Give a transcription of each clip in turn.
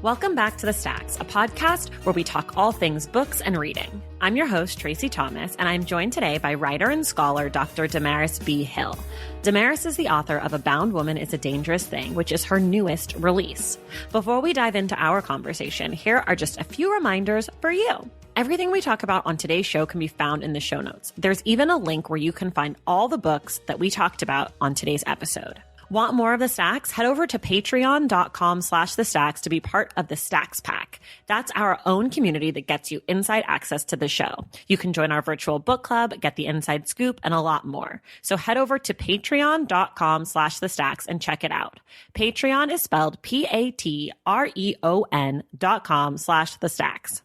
Welcome back to The Stacks, a podcast where we talk all things books and reading. I'm your host, Tracy Thomas, and I'm joined today by writer and scholar Dr. DaMaris B. Hill. DaMaris is the author of A Bound Woman is a Dangerous Thing, which is her newest release. Before we dive into our conversation, here are just a few reminders for you. Everything we talk about on today's show can be found in the show notes. There's even a link where you can find all the books that we talked about on today's episode. Want more of The Stacks? Head over to patreon.com/The Stacks to be part of the Stacks Pack. That's our own community that gets you inside access to the show. You can join our virtual book club, get the inside scoop, and a lot more. So head over to patreon.com/The Stacks and check it out. Patreon is spelled patreon.com/The Stacks.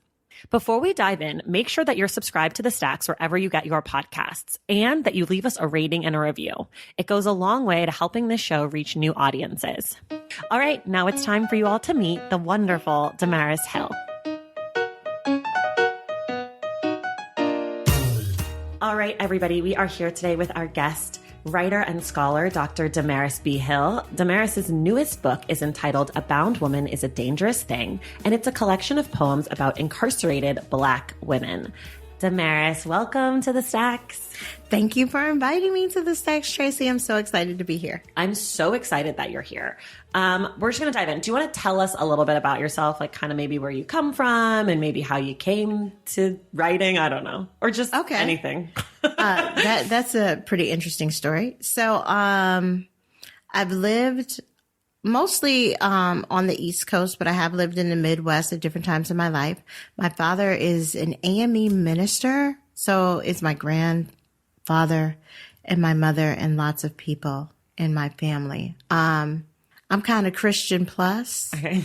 Before we dive in, make sure that you're subscribed to The Stacks wherever you get your podcasts and that you leave us a rating and a review. It goes a long way to helping this show reach new audiences. All right, now it's time for you all to meet the wonderful DaMaris Hill. All right, everybody, we are here today with our guest, writer and scholar, Dr. DaMaris B. Hill. DaMaris' newest book is entitled A Bound Woman is a Dangerous Thing, and it's a collection of poems about incarcerated Black women. DaMaris, welcome to The Stacks. Thank you for inviting me to The Stacks, Tracy. I'm so excited to be here. I'm so excited that you're here. We're just going to dive in. Do you want to tell us a little bit about yourself, like kind of maybe where you come from and maybe how you came to writing? I don't know. Or just anything. That's a pretty interesting story. So I've lived mostly on the East Coast, but I have lived in the Midwest at different times in my life. My father is an AME minister, so it's my grandfather and my mother and lots of people in my family. I'm kind of Christian plus. Okay.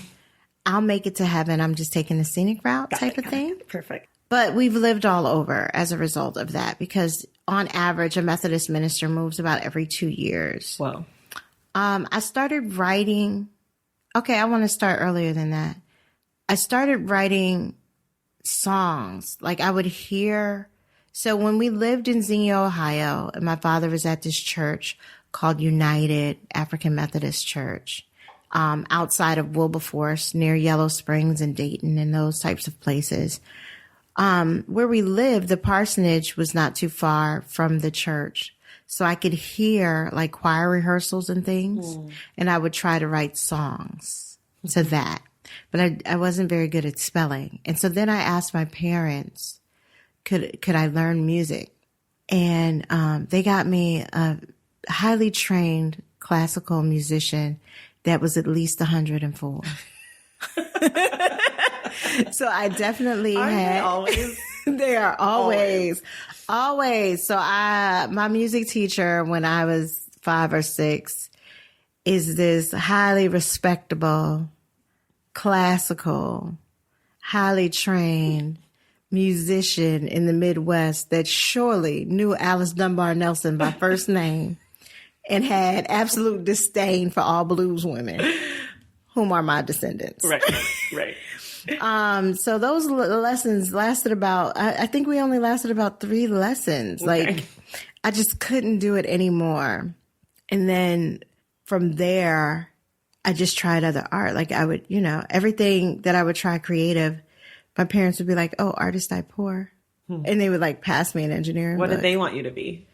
I'll make it to heaven. I'm just taking the scenic route type of thing. Perfect. But we've lived all over as a result of that because on average, a Methodist minister moves about every 2 years. Whoa. I started writing. Okay, I want to start earlier than that. I started writing songs. Like I would hear. So when we lived in Xenia, Ohio, and my father was at this church called United African Methodist Church, outside of Wilberforce, near Yellow Springs and Dayton and those types of places. Where we lived, the parsonage was not too far from the church. So I could hear like choir rehearsals and things, and I would try to write songs to that. But I wasn't very good at spelling. And so then I asked my parents, could I learn music? And they got me a highly trained classical musician that was at least 104. So I definitely had. Always? They are always. So my music teacher when I was 5 or 6 is this highly respectable, classical, highly trained musician in the Midwest that surely knew Alice Dunbar Nelson by first name and had absolute disdain for all blues women, whom are my descendants. Right. So those lessons lasted about, I think we only lasted about 3 lessons. Okay. Like I just couldn't do it anymore. And then from there, I just tried other art. Like I would, everything that I would try creative, my parents would be like, oh, artist I poor. And they would like pass me an engineering What book. did they want you to be?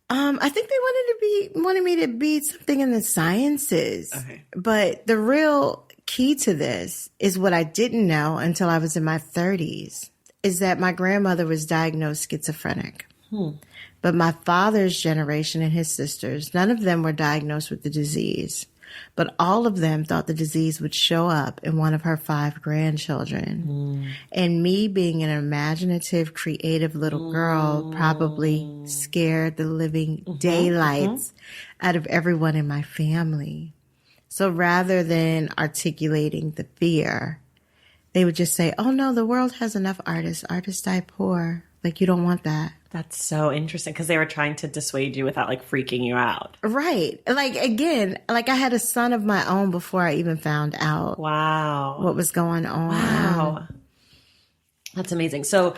I think they wanted me to be something in the sciences. Okay. But the real key to this is what I didn't know until I was in my 30s, is that my grandmother was diagnosed schizophrenic. But my father's generation and his sisters, none of them were diagnosed with the disease. But all of them thought the disease would show up in one of her 5 grandchildren. And me being an imaginative, creative little girl probably scared the living daylights out of everyone in my family. So rather than articulating the fear, they would just say, oh no, the world has enough artists. Artists die poor. Like, you don't want that. That's so interesting because they were trying to dissuade you without like freaking you out. Right. Like, again, like I had a son of my own before I even found out what was going on. Wow. That's amazing. So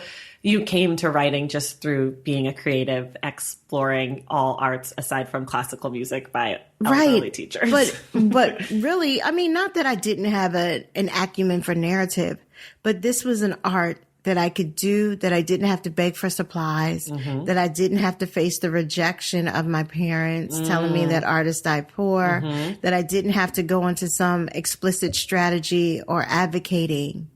You came to writing just through being a creative, exploring all arts aside from classical music by elderly teachers. But really, I mean, not that I didn't have an acumen for narrative, but this was an art that I could do, that I didn't have to beg for supplies, that I didn't have to face the rejection of my parents telling me that artists die poor, that I didn't have to go into some explicit strategy or advocating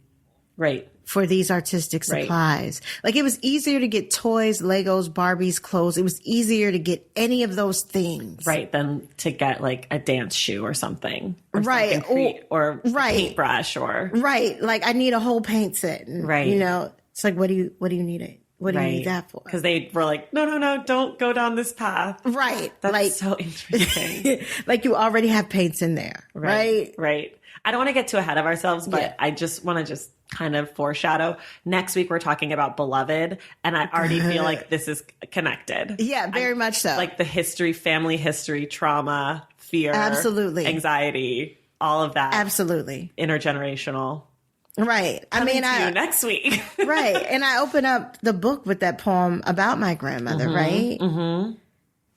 for these artistic supplies. Like, it was easier to get toys, Legos, Barbies, clothes. It was easier to get any of those things. Than to get like a dance shoe or something. Or a paintbrush or. Like, I need a whole paint set. And, you know, it's like, what do you need it? What do you need that for? Because they were like, no, don't go down this path. That's like, so interesting. Like, you already have paints in there. Right. I don't want to get too ahead of ourselves, but I just want to kind of foreshadow. Next week, we're talking about Beloved, and I already feel like this is connected. Yeah, very much so. Like the history, family history, trauma, fear, absolutely, anxiety, all of that. Absolutely. Intergenerational. Right. Coming to you next week. Right. And I open up the book with that poem about my grandmother, right?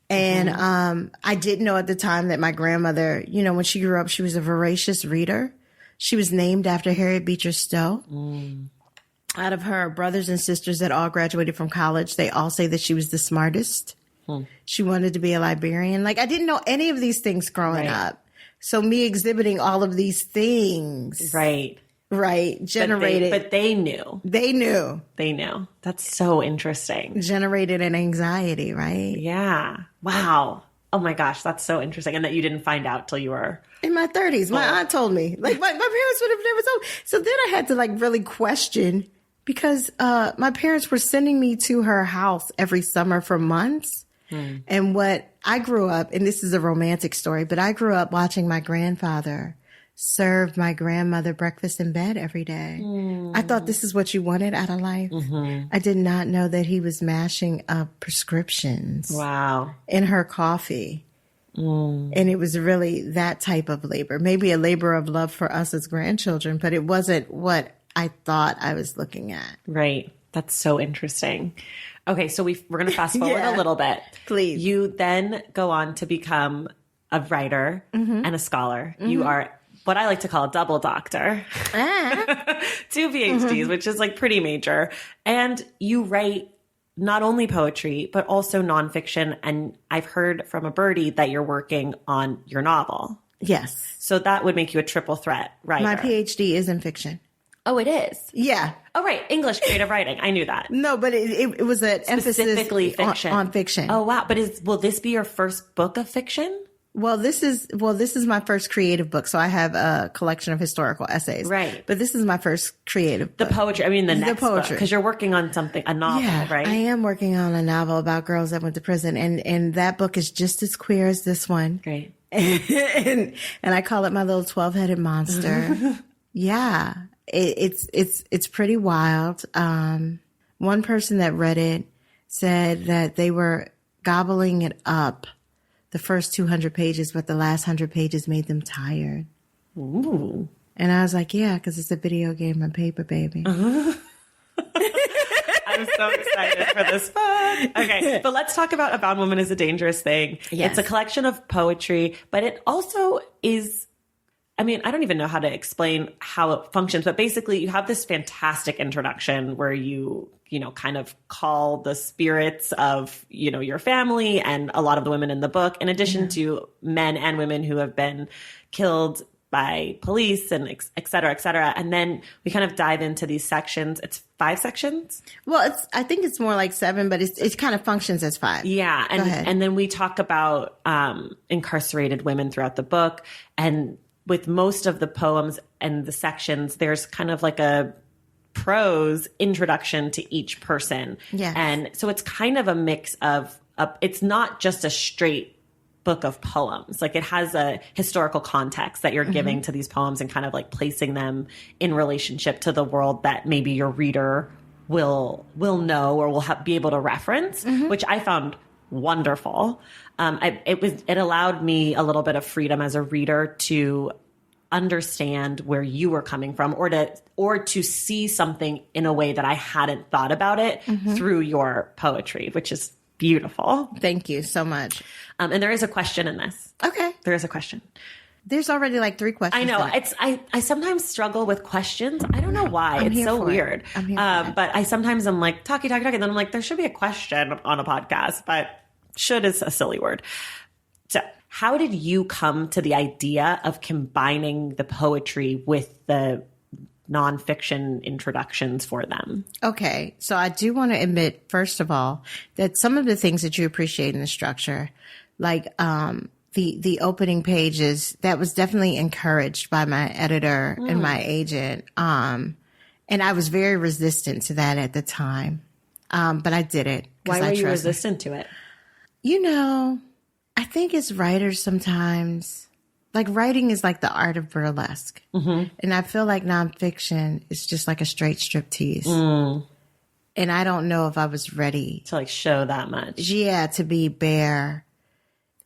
And I didn't know at the time that my grandmother, you know, when she grew up, she was a voracious reader. She was named after Harriet Beecher Stowe. Out of her brothers and sisters that all graduated from college, they all say that she was the smartest. She wanted to be a librarian. Like, I didn't know any of these things growing up. So me exhibiting all of these things. Generated. But they knew. They knew. That's so interesting. Generated an anxiety, right? Yeah. Wow. Oh my gosh, that's so interesting. And that you didn't find out till you were in my 30s. My aunt told me. Like, my parents would have never told me. So then I had to like really question, because my parents were sending me to her house every summer for months. And what I grew up, and this is a romantic story, but I grew up watching my grandfather serve my grandmother breakfast in bed every day. I thought this is what you wanted out of life. I did not know that he was mashing up prescriptions. Wow. In her coffee. And it was really that type of labor, maybe a labor of love for us as grandchildren, but it wasn't what I thought I was looking at. Right. That's so interesting. Okay. So we're going to fast forward a little bit. Please. You then go on to become a writer and a scholar. You are what I like to call a double doctor. 2 PhDs, which is like pretty major. And you write not only poetry, but also nonfiction. And I've heard from a birdie that you're working on your novel. Yes. So that would make you a triple threat writer. My PhD is in fiction. Oh, it is? Yeah. Oh, right. English creative writing. I knew that. No, but it was an emphasis fiction. On fiction. Oh, wow. But will this be your first book of fiction? Well, this is my first creative book. So I have a collection of historical essays. Right. But this is my first creative book. The poetry. I mean, the next poetry. Because you're working on a novel, right? I am working on a novel about girls that went to prison. And that book is just as queer as this one. Great. And I call it my little 12-headed monster. Yeah. It's pretty wild. One person that read it said that they were gobbling it up the first 200 pages, but the last 100 pages made them tired. Ooh. And I was like, yeah, because it's a video game on paper, baby. I'm so excited for this book. Okay, but let's talk about A Bound Woman is a Dangerous Thing. Yes. It's a collection of poetry, but it also is, I mean, I don't even know how to explain how it functions, but basically you have this fantastic introduction where you kind of call the spirits of, your family and a lot of the women in the book, in addition to men and women who have been killed by police and et cetera, et cetera. And then we kind of dive into these sections. It's 5 sections. Well, I think it's more like 7, but it kind of functions as 5. Yeah. And then we talk about incarcerated women throughout the book. And with most of the poems and the sections, there's kind of like a prose introduction to each person. Yes. And so it's kind of a mix of, it's not just a straight book of poems. Like, it has a historical context that you're giving to these poems and kind of like placing them in relationship to the world that maybe your reader will know or will be able to reference, which I found wonderful. It allowed me a little bit of freedom as a reader to understand where you were coming from, or to see something in a way that I hadn't thought about it through your poetry, which is beautiful. Thank you so much. And there is a question in this. Okay. There is a question. There's already like 3 questions. I know. I sometimes struggle with questions. I don't know why. It's so weird. I'm here for it. But I sometimes I'm like, talking. And then I'm like, there should be a question on a podcast, but should is a silly word. So how did you come to the idea of combining the poetry with the nonfiction introductions for them? Okay. So I do want to admit, first of all, that some of the things that you appreciate in the structure, like, the opening pages, that was definitely encouraged by my editor and my agent. And I was very resistant to that at the time. But I did it. Why were you resistant to it? You know, I think as writers sometimes, like writing is like the art of burlesque. And I feel like nonfiction is just like a straight striptease. And I don't know if I was ready to like show that much. Yeah, to be bare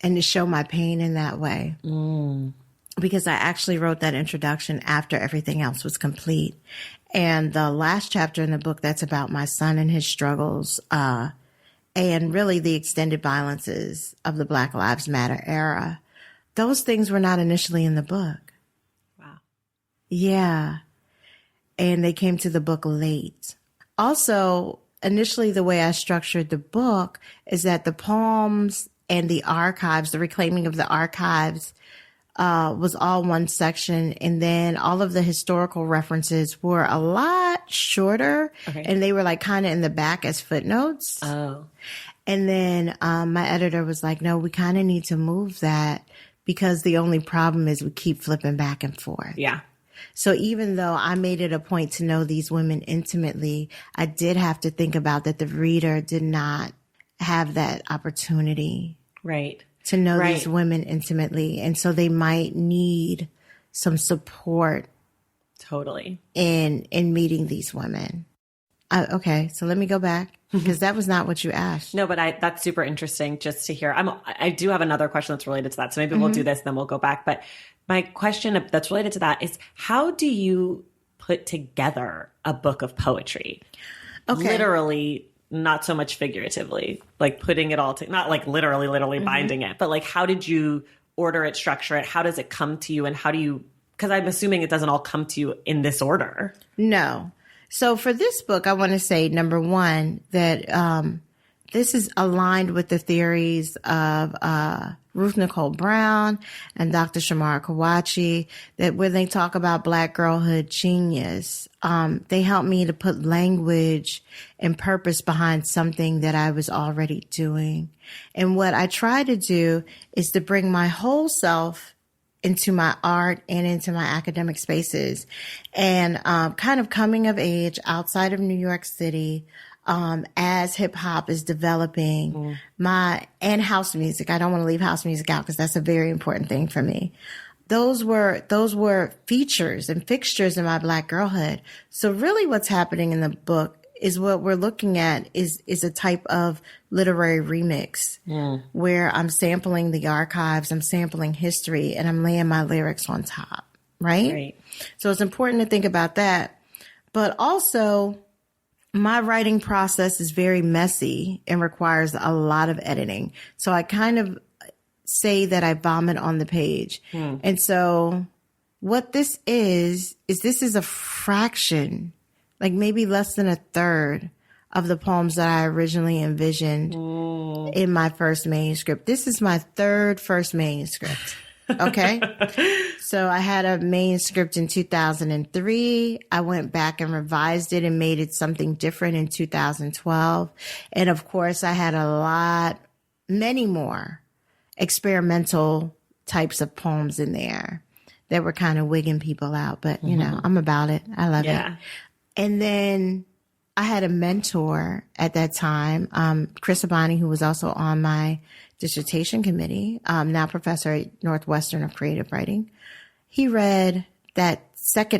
and to show my pain in that way. Because I actually wrote that introduction after everything else was complete. And the last chapter in the book, that's about my son and his struggles, and really the extended violences of the Black Lives Matter era. Those things were not initially in the book. Wow. Yeah. And they came to the book late. Also, initially the way I structured the book is that the poems and the archives, the reclaiming of the archives, was all one section. And then all of the historical references were a lot shorter. Okay. And they were like kind of in the back as footnotes. Oh. And then my editor was like, no, we kind of need to move that because the only problem is we keep flipping back and forth. Yeah. So even though I made it a point to know these women intimately, I did have to think about that the reader did not have that opportunity. Right. To know these women intimately. And so they might need some support. Totally. In meeting these women. Okay. So let me go back because that was not what you asked. No, but that's super interesting just to hear. I do have another question that's related to that. So maybe we'll do this, then we'll go back. But my question that's related to that is, how do you put together a book of poetry? Okay. Literally, not so much figuratively, like putting it all not like literally binding it, but like, how did you order it, structure it? How does it come to you? And how do you, because I'm assuming it doesn't all come to you in this order. No. So for this book, I want to say, number one, that this is aligned with the theories of Ruth Nicole Brown and Dr. Shamara Kawachi, that when they talk about Black girlhood genius, they help me to put language and purpose behind something that I was already doing. And what I try to do is to bring my whole self into my art and into my academic spaces, and kind of coming of age outside of New York City, as hip hop is developing, and house music. I don't want to leave house music out because that's a very important thing for me. Those were features and fixtures in my Black girlhood. So really what's happening in the book is what we're looking at is a type of literary remix where I'm sampling the archives, I'm sampling history, and I'm laying my lyrics on top, right? So it's important to think about that. But also, my writing process is very messy and requires a lot of editing. So I kind of say that I vomit on the page. And so what this is a fraction, like maybe less than a third of the poems that I originally envisioned in my first manuscript. This is my first manuscript. Okay. So I had a manuscript in 2003. I went back and revised it and made it something different in 2012. And of course I had many more experimental types of poems in there that were kind of wigging people out. But you know, I'm about it. I love it. And then I had a mentor at that time, Chris Abani, who was also on my dissertation committee, now professor at Northwestern of Creative Writing. He read that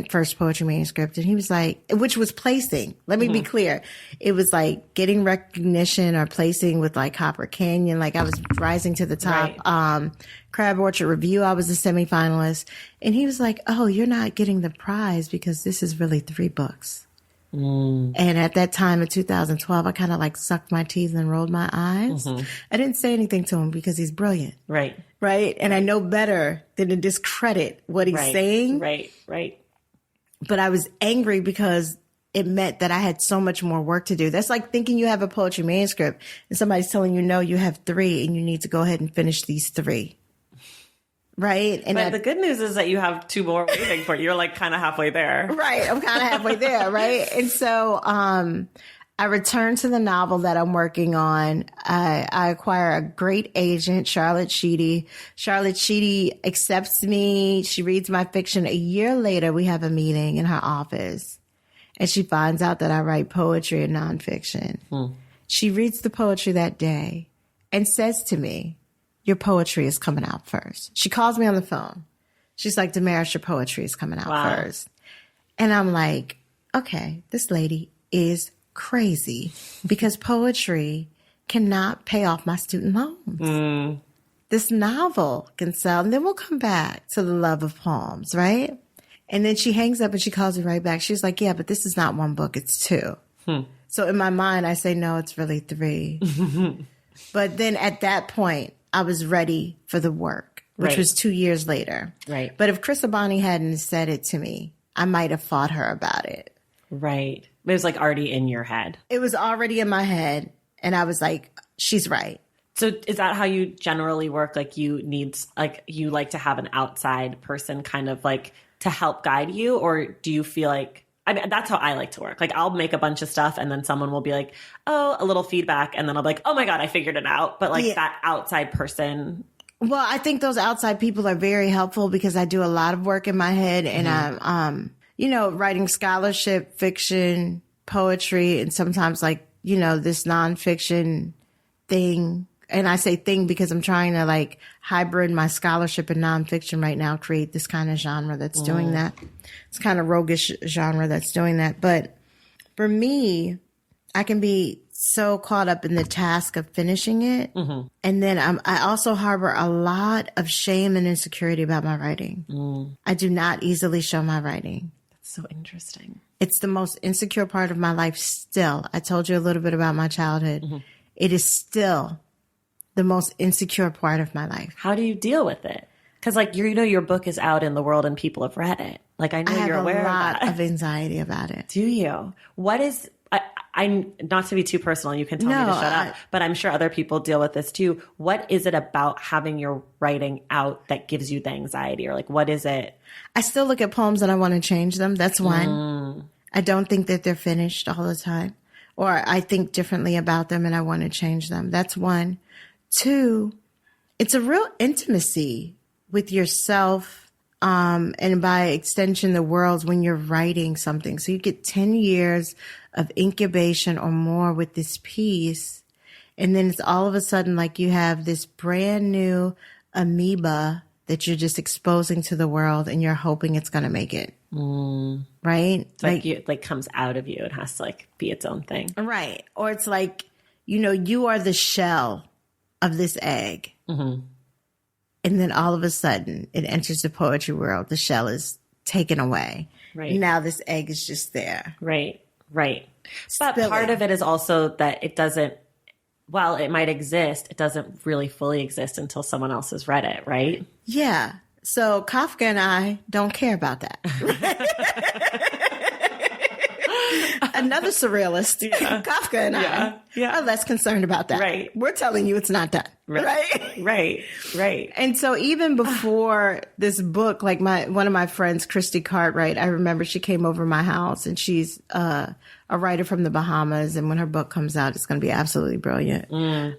first poetry manuscript, and he was like, which was placing. Let me be clear. It was like getting recognition or placing with like Copper Canyon. Like I was rising to the top. Right. Crab Orchard Review, I was a semifinalist. And he was like, oh, you're not getting the prize because this is really 3 books. And at that time in 2012, I kind of like sucked my teeth and rolled my eyes. I didn't say anything to him because he's brilliant. Right. Right. And I know better than to discredit what he's saying. Right. But I was angry because it meant that I had so much more work to do. That's like thinking you have a poetry manuscript and somebody's telling you, no, you have 3 and you need to go ahead and finish these 3. Right. And but the good news is that you have 2 more waiting for you. You're like kind of halfway there. Right. I'm kind of halfway there. Right. And so I returned to the novel that I'm working on. I acquire a great agent, Charlotte Sheedy. Charlotte Sheedy accepts me. She reads my fiction. A year later, we have a meeting in her office. And she finds out that I write poetry and nonfiction. She reads the poetry that day and says to me, your poetry is coming out first. She calls me on the phone. She's like, DaMaris, your poetry is coming out first. And I'm like, okay, this lady is crazy because poetry cannot pay off my student loans. This novel can sell, and then we'll come back to the love of poems, right? And then she hangs up and she calls me right back. She's like, yeah, but this is not 1 book, it's 2. So in my mind, I say, no, it's really 3. But then at that point, I was ready for the work, which was 2 years later. Right. But if Chris Abani hadn't said it to me, I might have fought her about it. Right. It was like already in your head. It was already in my head. And I was like, she's right. So is that how you generally work? Like you like to have an outside person kind of like to help guide you? Or do you feel like, I mean, that's how I like to work. Like I'll make a bunch of stuff and then someone will be like, oh, a little feedback. And then I'll be like, oh my God, I figured it out. But like that outside person. Well, I think those outside people are very helpful because I do a lot of work in my head and I'm, writing scholarship, fiction, poetry, and sometimes like, this nonfiction thing. And I say thing because I'm trying to like hybrid my scholarship and nonfiction right now, create this kind of genre that's doing that. It's kind of roguish genre that's doing that. But for me, I can be so caught up in the task of finishing it. And then I also harbor a lot of shame and insecurity about my writing. I do not easily show my writing. That's so interesting. It's the most insecure part of my life still. I told you a little bit about my childhood. It is still the most insecure part of my life. How do you deal with it? Because like, your book is out in the world and people have read it. Like I know you're aware of that. I have a lot of anxiety about it. Do you? What is, I'm not to be too personal, you can tell me to shut up, but I'm sure other people deal with this too. What is it about having your writing out that gives you the anxiety? Or like, what is it? I still look at poems and I want to change them. That's one. I don't think that they're finished all the time. Or I think differently about them and I want to change them. That's one. 2, it's a real intimacy with yourself, and by extension, the world when you're writing something. So you get 10 years of incubation or more with this piece. And then it's all of a sudden like you have this brand new amoeba that you're just exposing to the world and you're hoping it's going to make it. Right? It's like it like comes out of you. It has to like be its own thing. Right. Or it's like, you are the shell of this egg. And then all of a sudden it enters the poetry world. The shell is taken away. Right. Now this egg is just there. Right. But part of it is also that it doesn't, while it might exist, it doesn't really fully exist until someone else has read it, right? Yeah. So Kafka and I don't care about that. Another surrealist, Kafka and I are less concerned about that. Right. We're telling you it's not done. Right. And so even before this book, like one of my friends, Christy Cartwright, I remember she came over my house and she's a writer from the Bahamas. And when her book comes out, it's going to be absolutely brilliant.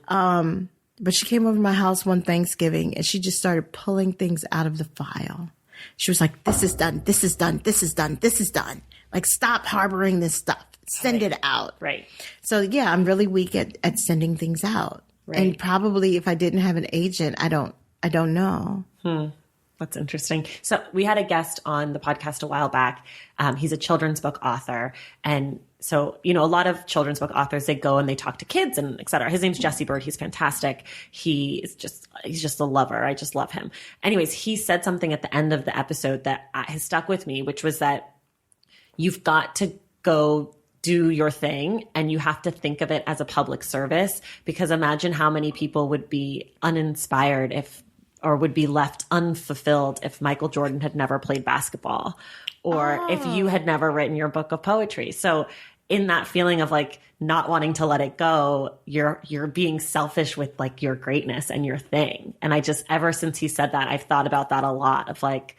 But she came over to my house one Thanksgiving and she just started pulling things out of the file. She was like, this is done. This is done. This is done. This is done. Like, stop harboring this stuff. Send it out. Right. So, yeah, I'm really weak at sending things out. Right. And probably if I didn't have an agent, I don't know. That's interesting. So we had a guest on the podcast a while back. He's a children's book author. And so, a lot of children's book authors, they go and they talk to kids and et cetera. His name's Jesse Bird. He's fantastic. He's just a lover. I just love him. Anyways, he said something at the end of the episode that has stuck with me, which was that you've got to go do your thing and you have to think of it as a public service, because imagine how many people would be uninspired or would be left unfulfilled if Michael Jordan had never played basketball, or if you had never written your book of poetry. So in that feeling of like not wanting to let it go, you're being selfish with like your greatness and your thing. And I just, ever since he said that, I've thought about that a lot of like,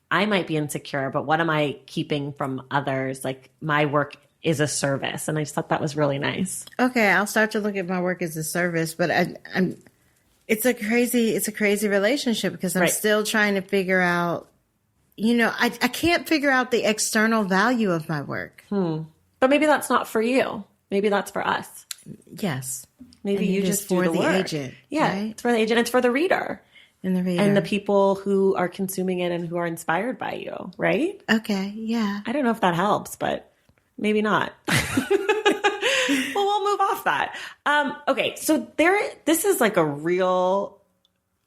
I might be insecure, but what am I keeping from others? Like my work is a service. And I just thought that was really nice. Okay. I'll start to look at my work as a service, but it's a crazy relationship, because I'm still trying to figure out, I can't figure out the external value of my work. But maybe that's not for you. Maybe that's for us. Yes. Maybe you just do the work. Agent. Yeah. Right? It's for the agent. It's for the reader. And the reader. And the people who are consuming it and who are inspired by you. Right? Okay. Yeah. I don't know if that helps, but maybe not. Well, we'll move off that. Okay. So this is like a real,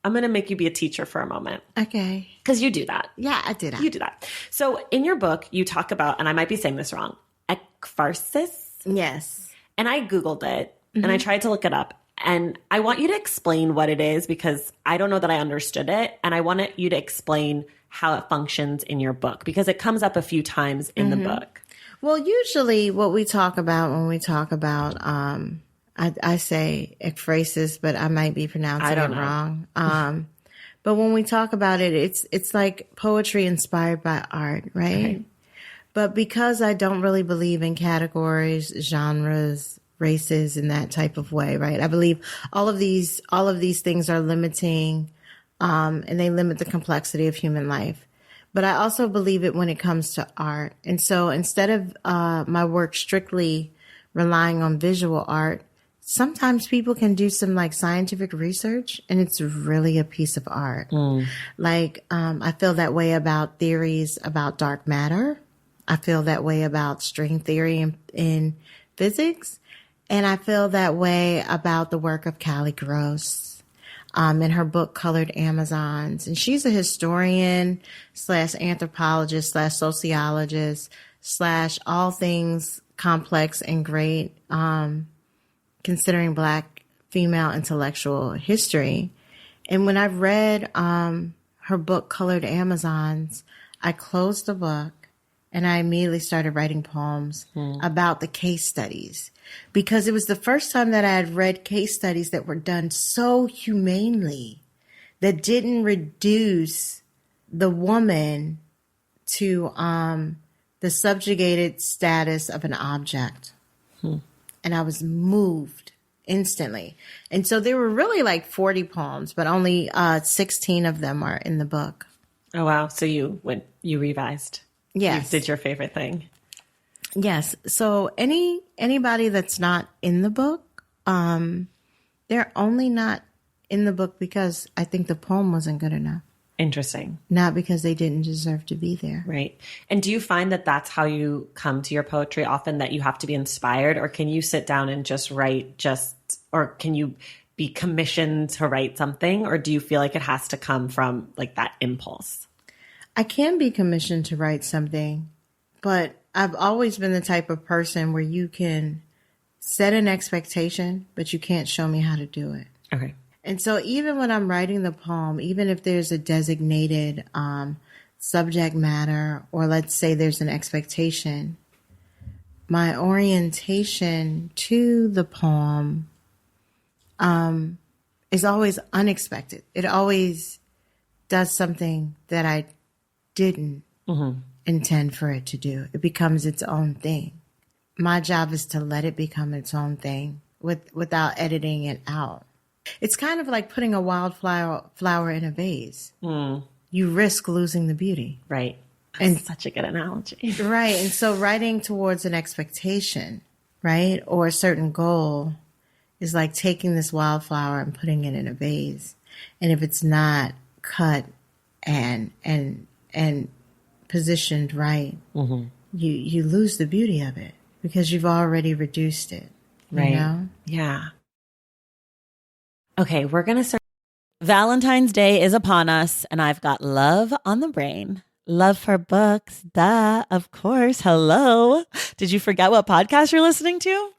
I'm going to make you be a teacher for a moment. Okay. Because you do that. Yeah, I do that. You do that. So in your book, you talk about, and I might be saying this wrong, ekpharsis? Yes. And I Googled it and I tried to look it up. And I want you to explain what it is, because I don't know that I understood it. And I want you to explain how it functions in your book, because it comes up a few times in the book. Well, usually what we talk about when we talk about, I say ekphrasis, but I might be pronouncing it wrong. But when we talk about it, it's like poetry inspired by art, right? Okay. But because I don't really believe in categories, genres, races in that type of way, right? I believe all of these things are limiting, and they limit the complexity of human life. But I also believe it when it comes to art. And so instead of my work strictly relying on visual art, sometimes people can do some like scientific research and it's really a piece of art. Like, I feel that way about theories about dark matter. I feel that way about string theory in physics. And I feel that way about the work of Callie Gross. In her book, Colored Amazons. And she's a historian / anthropologist / sociologist / all things complex and great, considering Black female intellectual history. And when I read her book, Colored Amazons, I closed the book and I immediately started writing poems about the case studies, because it was the first time that I had read case studies that were done so humanely, that didn't reduce the woman to the subjugated status of an object. And I was moved instantly. And so there were really like 40 poems, but only 16 of them are in the book. Oh, wow. So you revised. Yes. You did your favorite thing. Yes. So anybody that's not in the book, they're only not in the book because I think the poem wasn't good enough. Interesting. Not because they didn't deserve to be there. Right. And do you find that that's how you come to your poetry often, that you have to be inspired, or can you sit down and just write or can you be commissioned to write something, or do you feel like it has to come from like that impulse? I can be commissioned to write something, but I've always been the type of person where you can set an expectation, but you can't show me how to do it. Okay. And so even when I'm writing the poem, even if there's a designated subject matter, or let's say there's an expectation, my orientation to the poem is always unexpected. It always does something that I didn't intend for it to do. It becomes its own thing. My job is to let it become its own thing without editing it out. It's kind of like putting a flower in a vase. You risk losing the beauty. Right. That's such a good analogy. Right. And so writing towards an expectation, right, or a certain goal is like taking this wildflower and putting it in a vase. And if it's not cut and positioned right, you lose the beauty of it because you've already reduced it. Right. You know? Yeah. Okay, we're going to start. Valentine's Day is upon us, and I've got love on the brain. Love for books. Duh, of course. Hello. Did you forget what podcast you're listening to?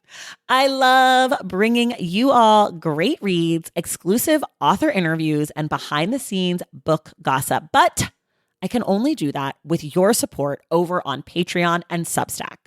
I love bringing you all great reads, exclusive author interviews, and behind the scenes book gossip. But I can only do that with your support over on Patreon and Substack.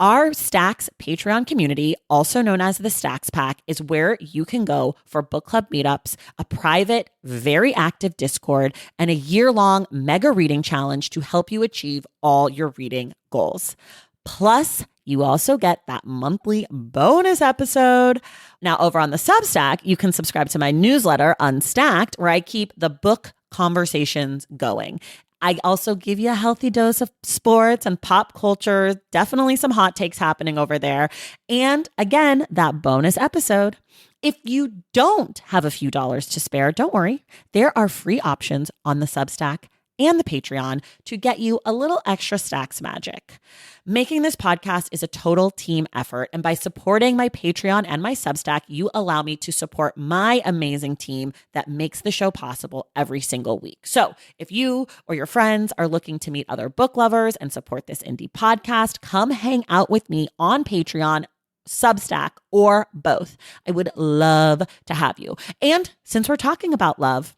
Our Stacks Patreon community, also known as the Stacks Pack, is where you can go for book club meetups, a private, very active Discord, and a year-long mega reading challenge to help you achieve all your reading goals. Plus, you also get that monthly bonus episode. Now, over on the Substack, you can subscribe to my newsletter, Unstacked, where I keep the book conversations going. I also give you a healthy dose of sports and pop culture, definitely some hot takes happening over there. And again, that bonus episode. If you don't have a few dollars to spare, don't worry. There are free options on the Substack and the Patreon to get you a little extra Stacks magic. Making this podcast is a total team effort, and by supporting my Patreon and my Substack, you allow me to support my amazing team that makes the show possible every single week. So if you or your friends are looking to meet other book lovers and support this indie podcast, come hang out with me on Patreon, Substack, or both. I would love to have you. And since we're talking about love,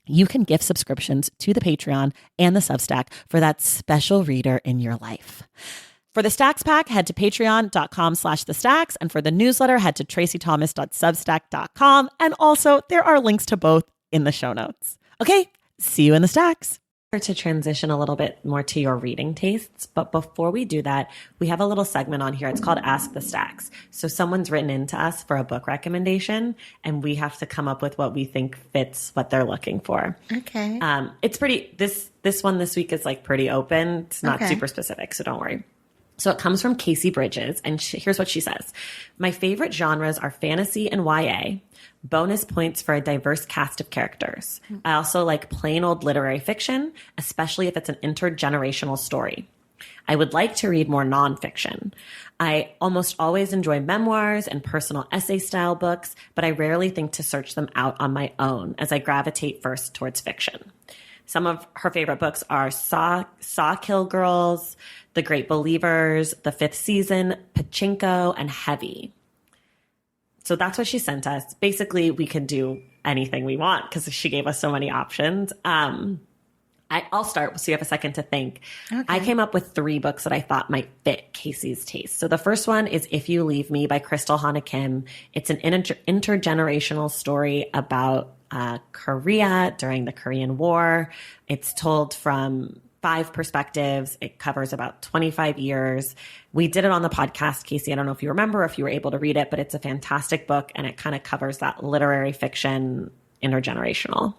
you can gift subscriptions to the Patreon and the Substack for that special reader in your life. For the Stacks Pack, head to patreon.com/thestacks. And for the newsletter, head to tracythomas.substack.com. And also, there are links to both in the show notes. Okay, see you in the Stacks. To transition a little bit more to your reading tastes. But before we do that, we have a little segment on here. It's called Ask the Stacks. So someone's written into us for a book recommendation, and we have to come up with what we think fits what they're looking for. Okay. It's pretty, this one this week is like pretty open. It's not super specific, so don't worry. So it comes from Casey Bridges, and here's what she says. My favorite genres are fantasy and YA. Bonus points for a diverse cast of characters. I also like plain old literary fiction, especially if it's an intergenerational story. I would like to read more nonfiction. I almost always enjoy memoirs and personal essay style books, but I rarely think to search them out on my own as I gravitate first towards fiction. Some of her favorite books are Sawkill Girls, The Great Believers, The Fifth Season, Pachinko, and Heavy. So that's what she sent us. Basically, we can do anything we want because she gave us so many options. I'll start so you have a second to think. Okay. I came up with 3 books that I thought might fit Casey's taste. So the first one is If You Leave Me by Crystal Hana Kim. It's an intergenerational story about Korea during the Korean War. It's told from 5 perspectives. It covers about 25 years. We did it on the podcast, Casey. I don't know if you remember, if you were able to read it, but it's a fantastic book, and it kind of covers that literary fiction intergenerational.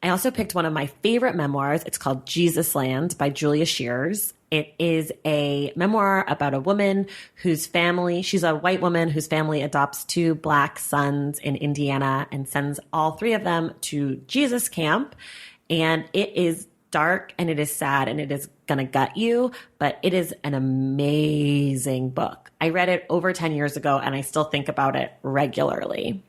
I also picked one of my favorite memoirs. It's called Jesus Land by Julia Shears. It is a memoir about a woman whose family, she's a white woman whose family adopts 2 black sons in Indiana and sends all 3 of them to Jesus camp. And it is dark and it is sad and it is going to gut you, but it is an amazing book. I read it over 10 years ago and I still think about it regularly.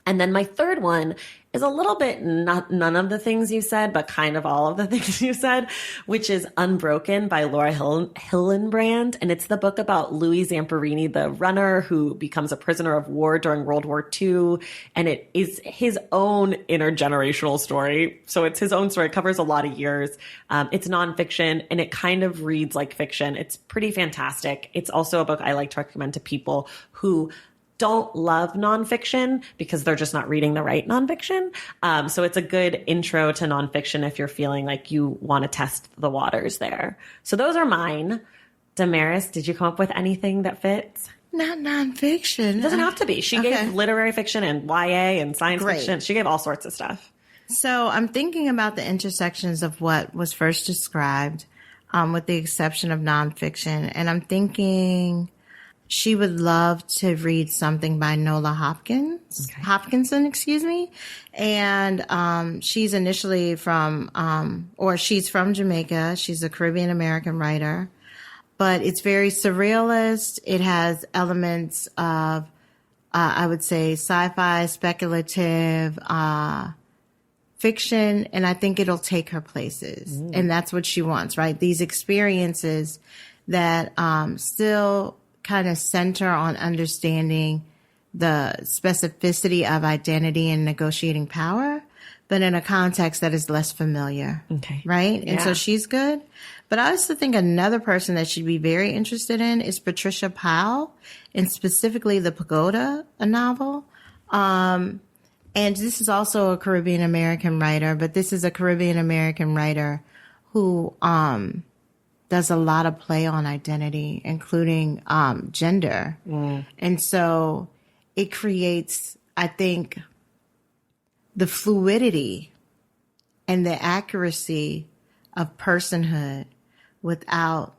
And then my third one is a little bit none of the things you said, but kind of all of the things you said, which is Unbroken by Laura Hillenbrand. And it's the book about Louis Zamperini, the runner who becomes a prisoner of war during World War II. And it is his own intergenerational story. So it's his own story. It covers a lot of years. It's nonfiction and it kind of reads like fiction. It's pretty fantastic. It's also a book I like to recommend to people who don't love nonfiction because they're just not reading the right nonfiction. So it's a good intro to nonfiction if you're feeling like you want to test the waters there. So those are mine. DaMaris, did you come up with anything that fits? Not nonfiction. It doesn't have to be. She gave literary fiction and YA and science fiction. She gave all sorts of stuff. So I'm thinking about the intersections of what was first described, with the exception of nonfiction. And I'm thinking she would love to read something by Nola Hopkinson, excuse me. And she's initially she's from Jamaica. She's a Caribbean American writer, but it's very surrealist. It has elements of, I would say, sci-fi, speculative, fiction, and I think it'll take her places. And that's what she wants, right? These experiences that still kind of center on understanding the specificity of identity and negotiating power, but in a context that is less familiar. Okay. Right? Yeah. And so she's good. But I also think another person that she'd be very interested in is Patricia Powell, and specifically the Pagoda, a novel. And this is also a Caribbean American writer, but this is a Caribbean American writer who does a lot of play on identity, including gender. And so it creates, I think, the fluidity and the accuracy of personhood without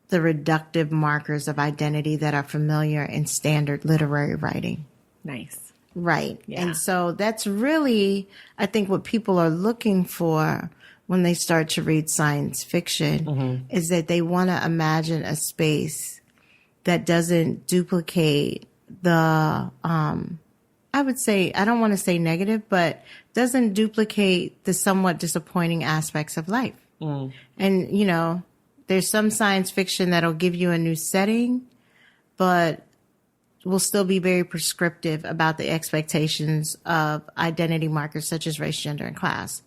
the reductive markers of identity that are familiar in standard literary writing. Nice. Right. Yeah. And so that's really, I think, what people are looking for when they start to read science fiction is that they want to imagine a space that doesn't duplicate the, I would say, I don't want to say negative, but doesn't duplicate the somewhat disappointing aspects of life. And, you know, there's some science fiction that'll give you a new setting, but will still be very prescriptive about the expectations of identity markers such as race, gender, and class.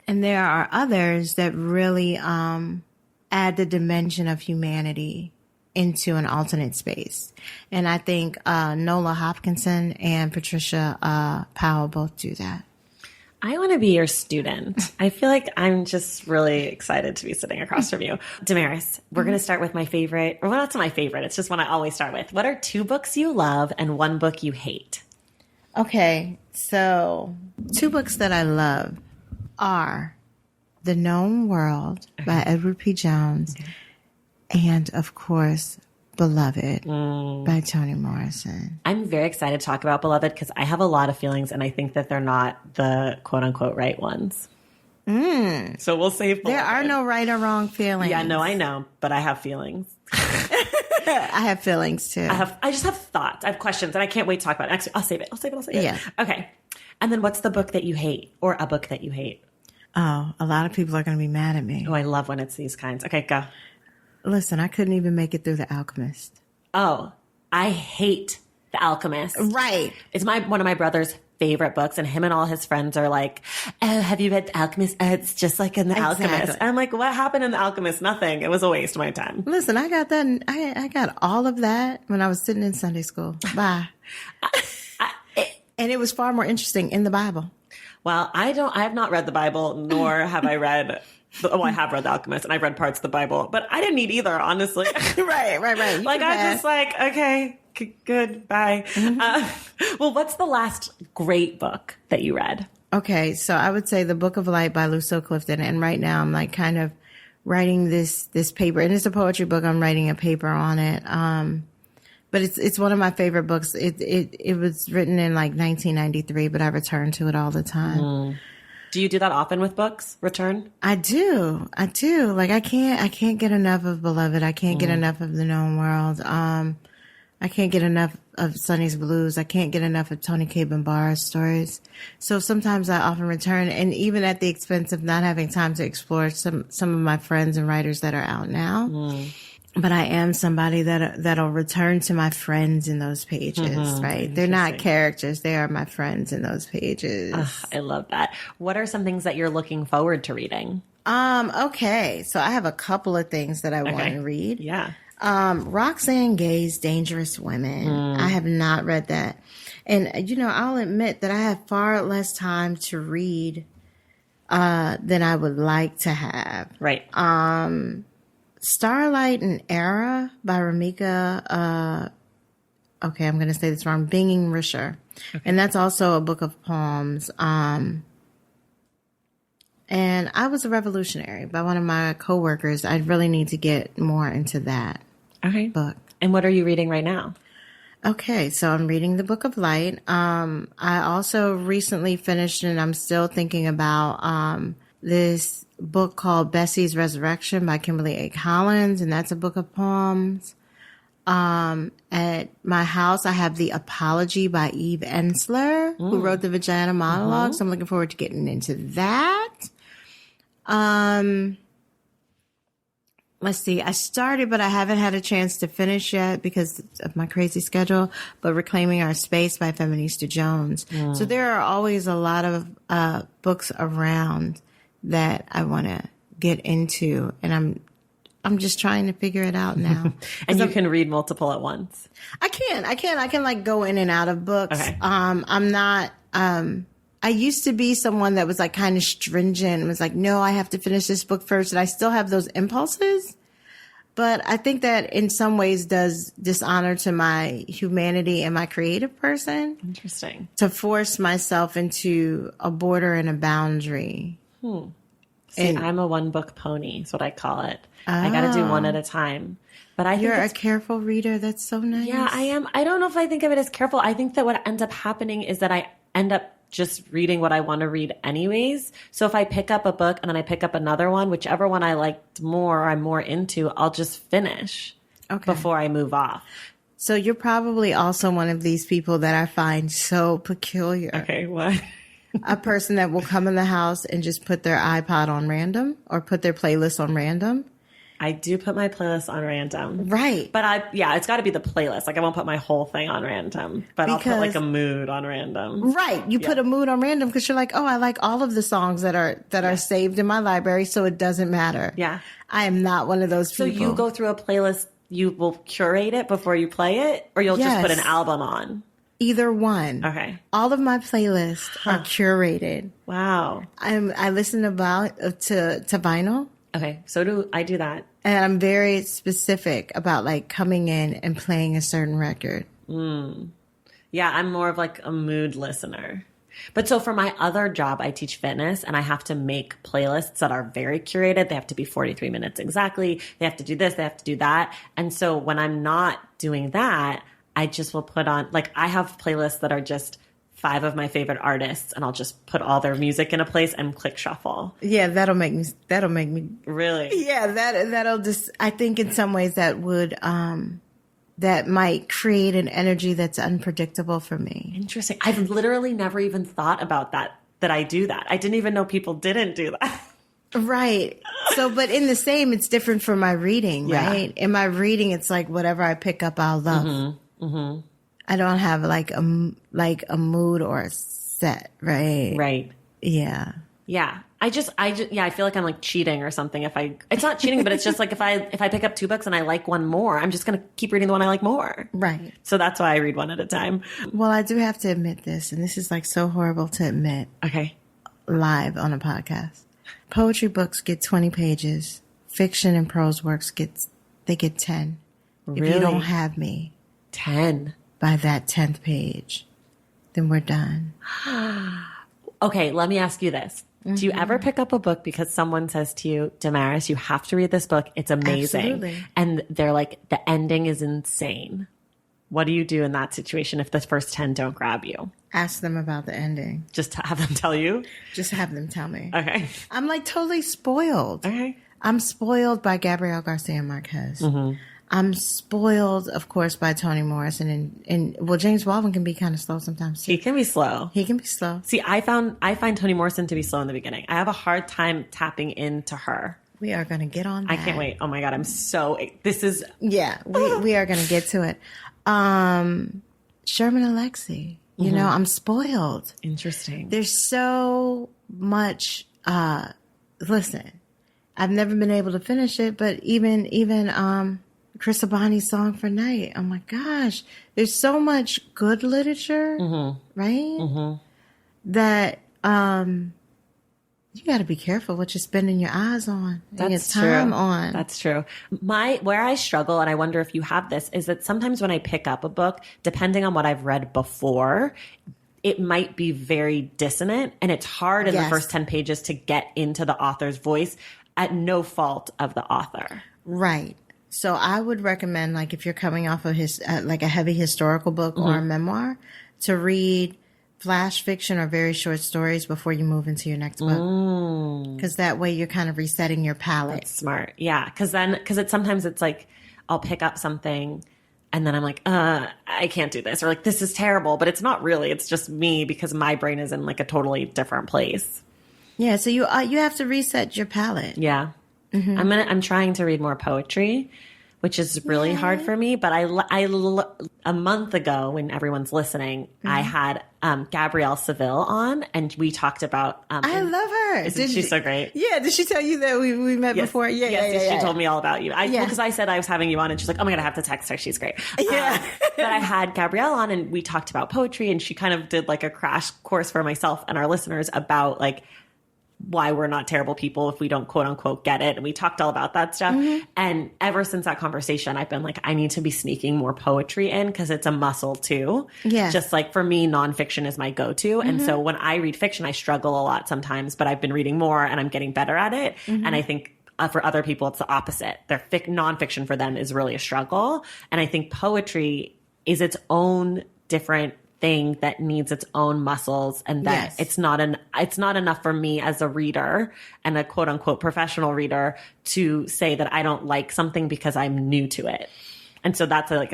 And there are others that really add the dimension of humanity into an alternate space. And I think Nola Hopkinson and Patricia Powell both do that. I want to be your student. I feel like I'm just really excited to be sitting across from you. DaMaris, we're going to start with my favorite, or well, not my favorite. It's just one I always start with. What are 2 books you love and 1 book you hate? Okay, so 2 books that I love are The Known World by Edward P. Jones and, of course, Beloved by Toni Morrison. I'm very excited to talk about Beloved because I have a lot of feelings and I think that they're not the quote-unquote right ones. So we'll save Beloved. There are no right or wrong feelings. Yeah, no, I know, but I have feelings. I have feelings too. I just have thoughts. I have questions and I can't wait to talk about it. Actually, I'll save it. Yeah. Okay. And then what's the book that you hate or a book that you hate? Oh, a lot of people are going to be mad at me. Oh, I love when it's these kinds. Okay, go. Listen, I couldn't even make it through The Alchemist. Oh, I hate The Alchemist. Right. It's one of my brother's favorite books, and him and all his friends are like, oh, have you read The Alchemist? It's just like in The Alchemist. And I'm like, what happened in The Alchemist? Nothing. It was a waste of my time. Listen, I got that. I got all of that when I was sitting in Sunday school. Bye. And it was far more interesting in the Bible. Well, I have not read the Bible, nor have I read... I have read The Alchemist, and I've read parts of the Bible, but I didn't need either, honestly. Right. Like, I'm just like, okay, good, bye. Well, what's the last great book that you read? Okay, so I would say The Book of Light by Lucille Clifton, and right now I'm like kind of writing this paper, and it's a poetry book. I'm writing a paper on it, but it's one of my favorite books. It was written in like 1993, but I return to it all the time. Do you do that often with books? Return? I do. Like I can't get enough of Beloved. I can't get enough of The Known World. I can't get enough of Sonny's Blues. I can't get enough of Toni K. Bambara's stories. So sometimes I often return, and even at the expense of not having time to explore some of my friends and writers that are out now. But I am somebody that'll return to my friends in those pages, right? They're not characters. They are my friends in those pages. I love that. What are some things that you're looking forward to reading? Okay. So I have a couple of things that I want to read. Yeah. Roxane Gay's Dangerous Women. I have not read that. And, you know, I'll admit that I have far less time to read than I would like to have. Right. Starlight and Era by Ramika, okay, I'm going to say this wrong, Binging Risher. Okay. And that's also a book of poems. And I Was a Revolutionary by one of my coworkers. I really need to get more into that book. And what are you reading right now? Okay, so I'm reading the Book of Light. I also recently finished, and I'm still thinking about this book called Bessie's Resurrection by Kimberly A. Collins, and that's a book of poems. At my house, I have The Apology by Eve Ensler, who wrote the Vagina Monologue. So I'm looking forward to getting into that. Let's see. I started, but I haven't had a chance to finish yet because of my crazy schedule, but Reclaiming Our Space by Feminista Jones. So there are always a lot of books around that I want to get into, and I'm just trying to figure it out now. And you can read multiple at once. I can like go in and out of books. Okay. I'm not, I used to be someone that was like kind of stringent and was like, no, I have to finish this book first. And I still have those impulses. But I think that in some ways does dishonor to my humanity and my creative person. Interesting. To force myself into a border and a boundary. See, I'm a one book pony is what I call it. I got to do one at a time. But I think you're a careful reader. That's so nice. Yeah, I am. I don't know if I think of it as careful. I think that what ends up happening is that I end up just reading what I want to read anyways. So if I pick up a book and then I pick up another one, whichever one I liked more or I'm more into, I'll just finish before I move off. So you're probably also one of these people that I find so peculiar. Okay, what? A person that will come in the house and just put their iPod on random or put their playlist on random. I do put my playlist on random. Right. But it's got to be the playlist. Like I won't put my whole thing on random, but I'll put like a mood on random. Right. You put a mood on random because you're like, oh, I like all of the songs that are saved in my library, so it doesn't matter. Yeah. I am not one of those people. So you go through a playlist, you will curate it before you play it, or you'll just put an album on? Either one. Okay. All of my playlists are curated. Wow. I listen to vinyl. Okay. So I do that. And I'm very specific about like coming in and playing a certain record. Yeah, I'm more of like a mood listener. But so for my other job, I teach fitness and I have to make playlists that are very curated. They have to be 43 minutes exactly. They have to do this. They have to do that. And so when I'm not doing that, I just will put on, like I have playlists that are just 5 of my favorite artists and I'll just put all their music in a place and click shuffle. Yeah, that'll make me really. Yeah, that'll just, I think in some ways that would that might create an energy that's unpredictable for me. Interesting. I've literally never even thought about that I do that. I didn't even know people didn't do that. Right. So, but in the same, it's different for my reading, right? In my reading, it's like whatever I pick up, I'll love. I don't have like a mood or a set, right? Right. Yeah. Yeah. I feel like I'm like cheating or something it's not cheating, but it's just like if I pick up 2 books and I like one more, I'm just going to keep reading the one I like more. Right. So that's why I read one at a time. Well, I do have to admit this, and this is like so horrible to admit. Okay. Live on a podcast. Poetry books get 20 pages. Fiction and prose works get 10. Really? If you don't have me 10 by that 10th page, then we're done. Okay, let me ask you this. Do you ever pick up a book because someone says to you, DaMaris, you have to read this book. It's amazing. Absolutely. And they're like, the ending is insane. What do you do in that situation if the first 10 don't grab you? Ask them about the ending. Just have them tell you? Just have them tell me. Okay. I'm like totally spoiled. Okay. I'm spoiled by Gabriel Garcia Marquez. I'm spoiled, of course, by Toni Morrison, and James Baldwin can be kind of slow sometimes too. He can be slow. He can be slow. See, I find Toni Morrison to be slow in the beginning. I have a hard time tapping into her. We are going to get on that. I can't wait. Oh my God, Yeah, we are going to get to it. Sherman Alexie, you know, I'm spoiled. Interesting. There's so much, listen, I've never been able to finish it, but even Chris Abani's Song for Night. Oh my gosh. There's so much good literature, right? That you got to be careful what you're spending your eyes on and your time on. That's true. Where I struggle, and I wonder if you have this, is that sometimes when I pick up a book, depending on what I've read before, it might be very dissonant, and it's hard in the first 10 pages to get into the author's voice at no fault of the author. Right. So I would recommend, like, if you're coming off of like a heavy historical book or a memoir, to read flash fiction or very short stories before you move into your next book. Because that way you're kind of resetting your palette. That's smart. Yeah. Because sometimes it's like I'll pick up something and then I'm like, I can't do this. Or like, this is terrible. But it's not really. It's just me because my brain is in like a totally different place. Yeah. So you have to reset your palette. Yeah. I'm trying to read more poetry, which is really hard for me. But a month ago, when everyone's listening, I had Gabrielle Seville on, and we talked about. I love her. Isn't she so great? Yeah. Did she tell you that we met before? Yeah, She told me all about you. Because I said I was having you on, and she's like, "Oh my God, I have to text her. She's great." Yeah. But I had Gabrielle on, and we talked about poetry, and she kind of did like a crash course for myself and our listeners about like why we're not terrible people if we don't quote unquote get it. And we talked all about that stuff. And ever since that conversation, I've been like, I need to be sneaking more poetry in because it's a muscle too. Yeah. Just like for me, nonfiction is my go-to. And so when I read fiction, I struggle a lot sometimes, but I've been reading more and I'm getting better at it. And I think for other people, it's the opposite. Their nonfiction for them is really a struggle. And I think poetry is its own different thing that needs its own muscles, and that it's not enough for me as a reader and a quote unquote professional reader to say that I don't like something because I'm new to it. And so that's a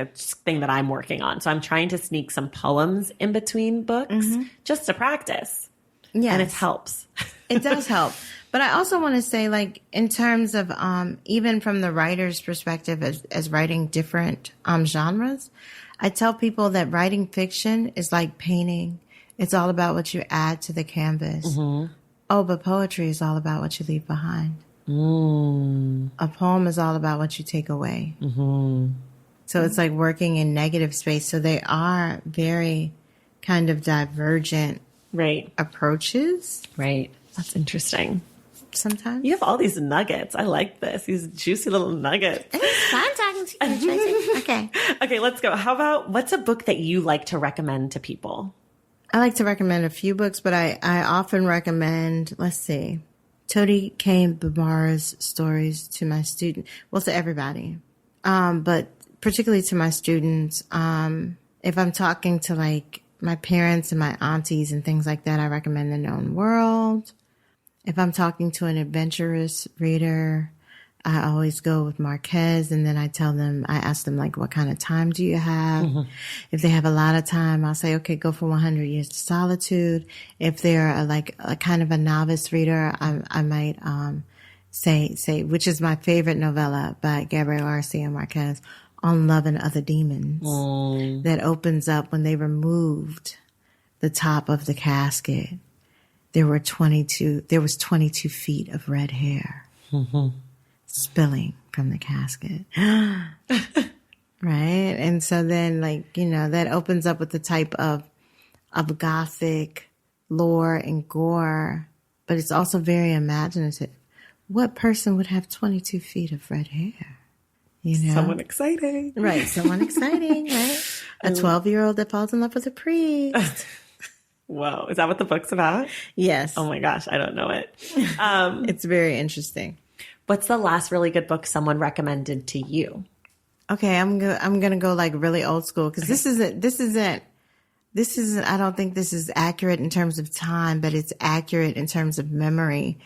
thing that I'm working on. So I'm trying to sneak some poems in between books just to practice. Yeah. And it helps. It does help. But I also want to say, like, in terms of even from the writer's perspective as writing different genres, I tell people that writing fiction is like painting. It's all about what you add to the canvas. Oh, but poetry is all about what you leave behind. A poem is all about what you take away. So it's like working in negative space. So they are very kind of divergent approaches. Right. That's interesting. Sometimes. You have all these nuggets. I like this. These juicy little nuggets. It's fun talking to you, Tracy. Okay. Okay, let's go. How about, what's a book that you like to recommend to people? I like to recommend a few books, but I often recommend, let's see, Todi Kane Babara's stories to my to everybody. But particularly to my students. If I'm talking to like my parents and my aunties and things like that, I recommend The Known World. If I'm talking to an adventurous reader, I always go with Marquez, and then I ask them, like, what kind of time do you have? If they have a lot of time, I'll say, okay, go for 100 Years of Solitude. If they're a kind of a novice reader, I might say, which is my favorite novella by Gabriel Garcia Marquez, On Love and Other Demons, that opens up when they removed the top of the casket. There was 22 feet of red hair spilling from the casket. Right? And so then, like, that opens up with the type of gothic lore and gore, but it's also very imaginative. What person would have 22 feet of red hair? Someone exciting. Right. Someone exciting, right? A 12-year-old that falls in love with a priest. Whoa. Is that what the book's about? Yes. Oh my gosh. I don't know it. It's very interesting. What's the last really good book someone recommended to you? Okay. I'm going to go like really old school because this isn't, I don't think this is accurate in terms of time, but it's accurate in terms of memory.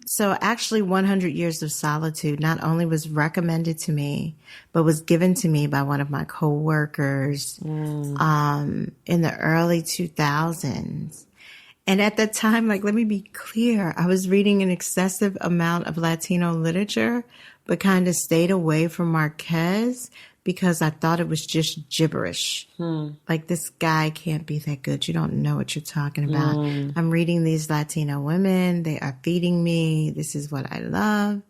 So actually 100 Years of Solitude not only was recommended to me, but was given to me by one of my coworkers in the early 2000s. And at the time, like, let me be clear, I was reading an excessive amount of Latino literature, but kind of stayed away from Marquez because I thought it was just gibberish. Like, this guy can't be that good. You don't know what you're talking about. I'm reading these Latino women. They are feeding me. This is what I love.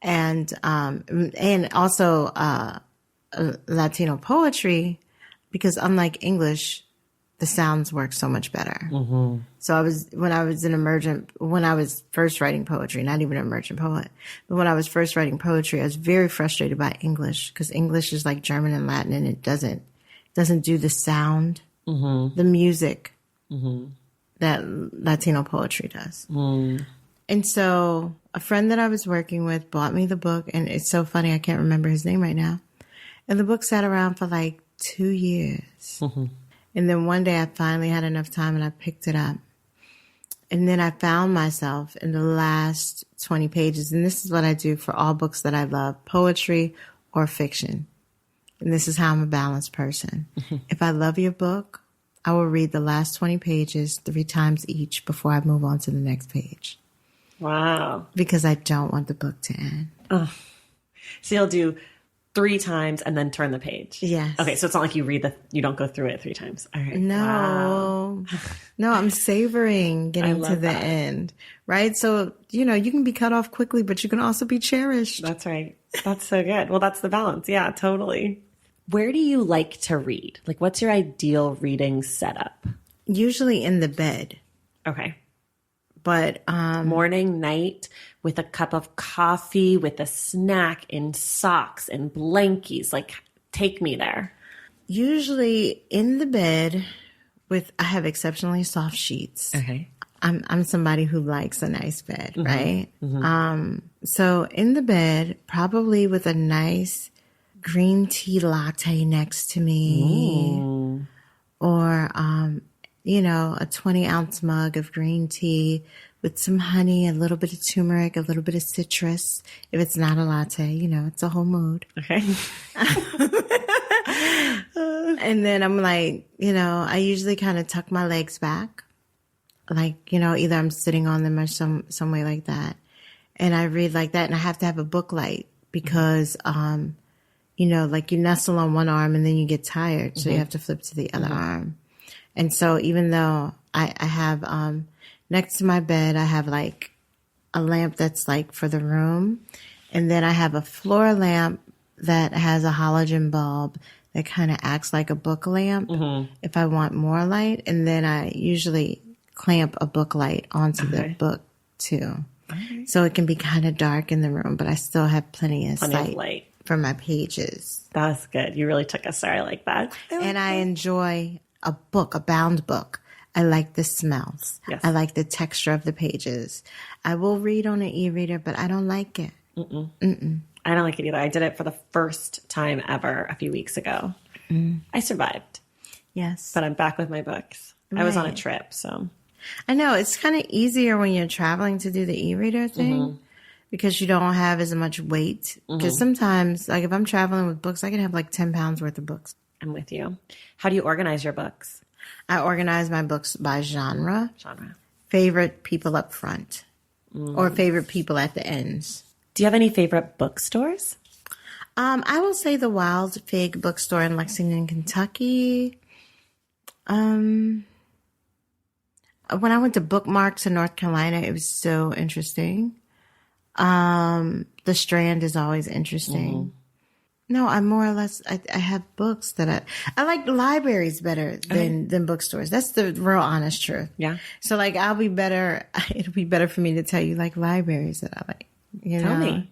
And also Latino poetry, because unlike English, the sounds work so much better. So when I was first writing poetry, not even an emergent poet, but when I was first writing poetry, I was very frustrated by English because English is like German and Latin, and it doesn't do the sound, the music that Latino poetry does. And so a friend that I was working with bought me the book, and it's so funny, I can't remember his name right now. And the book sat around for like 2 years. And then one day I finally had enough time and I picked it up. And then I found myself in the last 20 pages. And this is what I do for all books that I love, poetry or fiction. And this is how I'm a balanced person. If I love your book, I will read the last 20 pages 3 times each before I move on to the next page. Wow. Because I don't want the book to end. Oh. So you'll do 3 times and then turn the page. Yes. Okay, so it's not like you you don't go through it 3 times. All right. No. Wow. No, I'm savoring getting to the end. Right? So, you can be cut off quickly, but you can also be cherished. That's right. That's so good. Well, that's the balance. Yeah, totally. Where do you like to read? Like, what's your ideal reading setup? Usually in the bed. Okay. But morning, night, with a cup of coffee, with a snack, in socks and blankies. Like, take me there. Usually in the bed I have exceptionally soft sheets. Okay. I'm somebody who likes a nice bed, right? So in the bed, probably with a nice green tea latte next to me, or a 20-ounce mug of green tea with some honey, a little bit of turmeric, a little bit of citrus. If it's not a latte, it's a whole mood. Okay. And then I'm like, I usually kind of tuck my legs back. Like, either I'm sitting on them or some way like that. And I read like that. And I have to have a book light because, like you nestle on one arm and then you get tired. So you have to flip to the other arm. And so even though I have, next to my bed, I have like a lamp that's like for the room. And then I have a floor lamp that has a halogen bulb that kind of acts like a book lamp if I want more light. And then I usually clamp a book light onto the book too. Okay. So it can be kind of dark in the room, but I still have plenty of light for my pages. That's good. You really took us there. I like that. I enjoy a book, a bound book. I like the smells. Yes. I like the texture of the pages. I will read on an e-reader, but I don't like it. I don't like it either. I did it for the first time ever a few weeks ago. I survived. Yes. But I'm back with my books. I was on a trip, so. I know. It's kind of easier when you're traveling to do the e-reader thing because you don't have as much weight. Because sometimes, like if I'm traveling with books, I can have like 10 pounds worth of books. I'm with you. How do you organize your books? I organize my books by genre. Favorite people up front or favorite people at the ends. Do you have any favorite bookstores? I will say the Wild Fig bookstore in Lexington, Kentucky. When I went to Bookmarks in North Carolina, it was so interesting. The Strand is always interesting. No, I more or less, I have books that I like libraries better than bookstores. That's the real honest truth. Yeah. So like it'll be better for me to tell you like libraries that I like. Tell me.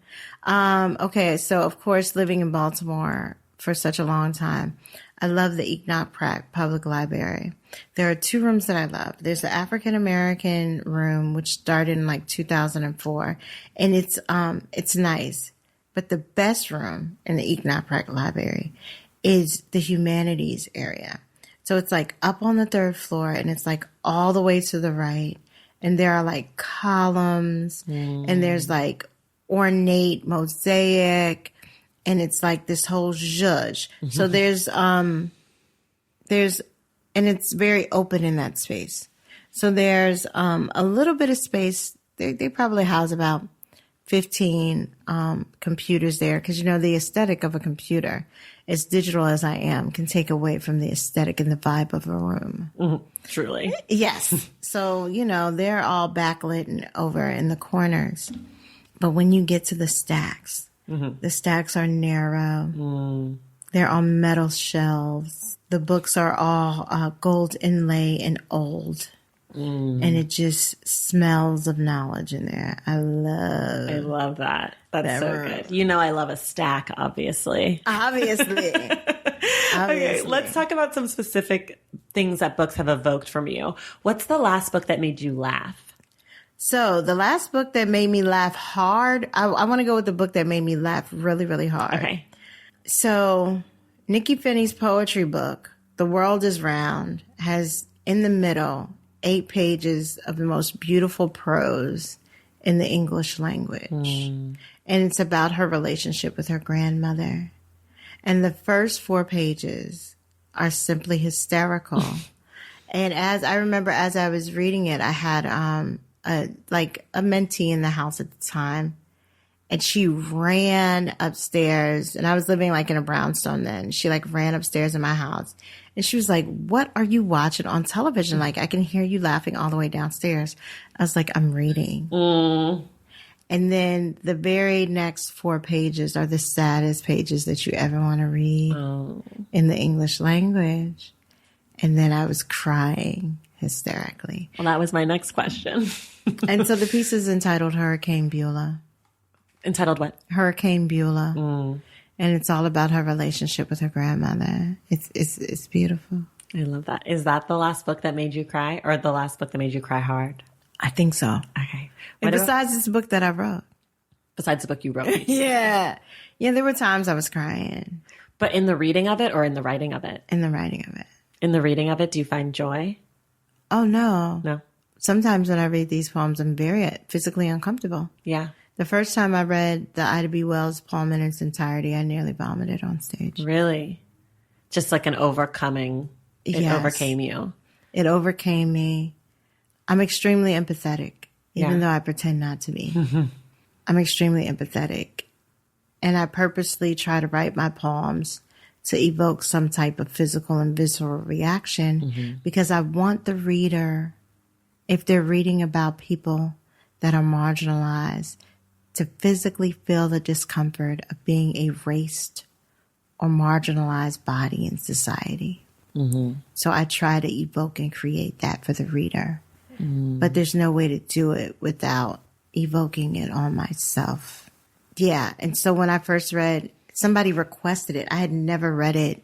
Okay. So of course, living in Baltimore for such a long time, I love the Enoch-Pratt Public Library. There are 2 rooms that I love. There's the African American room, which started in like 2004, and it's nice. But the best room in the Enoch-Pratt Library is the humanities area. So it's like up on the 3rd floor, and it's like all the way to the right, and there are like columns, and there's like ornate mosaic. And it's like this whole zhuzh. So and it's very open in that space. So there's a little bit of space. They probably house about 15 computers there. Because, the aesthetic of a computer, as digital as I am, can take away from the aesthetic and the vibe of a room. Truly. Yes. So, they're all backlit and over in the corners. But when you get to the stacks, the stacks are narrow. They're on metal shelves. The books are all gold inlay and old. And it just smells of knowledge in there. I love that. That's so good. I love a stack, obviously. Obviously. Okay, let's talk about some specific things that books have evoked from you. What's the last book that made you laugh? So the last book that made me laugh hard, I want to go with the book that made me laugh really, really hard. Okay. So Nikki Finney's poetry book, The World is Round, has in the middle 8 pages of the most beautiful prose in the English language. And it's about her relationship with her grandmother. And the first 4 pages are simply hysterical. And as I remember, as I was reading it, I had a mentee in the house at the time, and she ran upstairs, and I was living like in a brownstone then. She like ran upstairs in my house, and she was like, "What are you watching on television? Like, I can hear you laughing all the way downstairs." I was like, "I'm reading." And then the very next 4 pages are the saddest pages that you ever want to read in the English language. And then I was crying hysterically. Well, that was my next question. And so the piece is entitled Hurricane Beulah. Entitled what? Hurricane Beulah. And it's all about her relationship with her grandmother. It's beautiful. I love that. Is that the last book that made you cry, or the last book that made you cry hard? I think so. Okay. And besides this book that I wrote. Besides the book you wrote. Yeah. Yeah, there were times I was crying. But in the reading of it or in the writing of it? In the writing of it. In the reading of it, do you find joy? Oh, no. No. Sometimes when I read these poems, I'm very physically uncomfortable. Yeah. The first time I read the Ida B. Wells poem in its entirety, I nearly vomited on stage. Really? Just like an overcoming. It overcame you. It overcame me. I'm extremely empathetic, even though I pretend not to be. I'm extremely empathetic. And I purposely try to write my poems to evoke some type of physical and visceral reaction because I want the reader, if they're reading about people that are marginalized, to physically feel the discomfort of being a erased or marginalized body in society. So I try to evoke and create that for the reader. But there's no way to do it without evoking it on myself. Yeah. And so when I first read, somebody requested it. I had never read it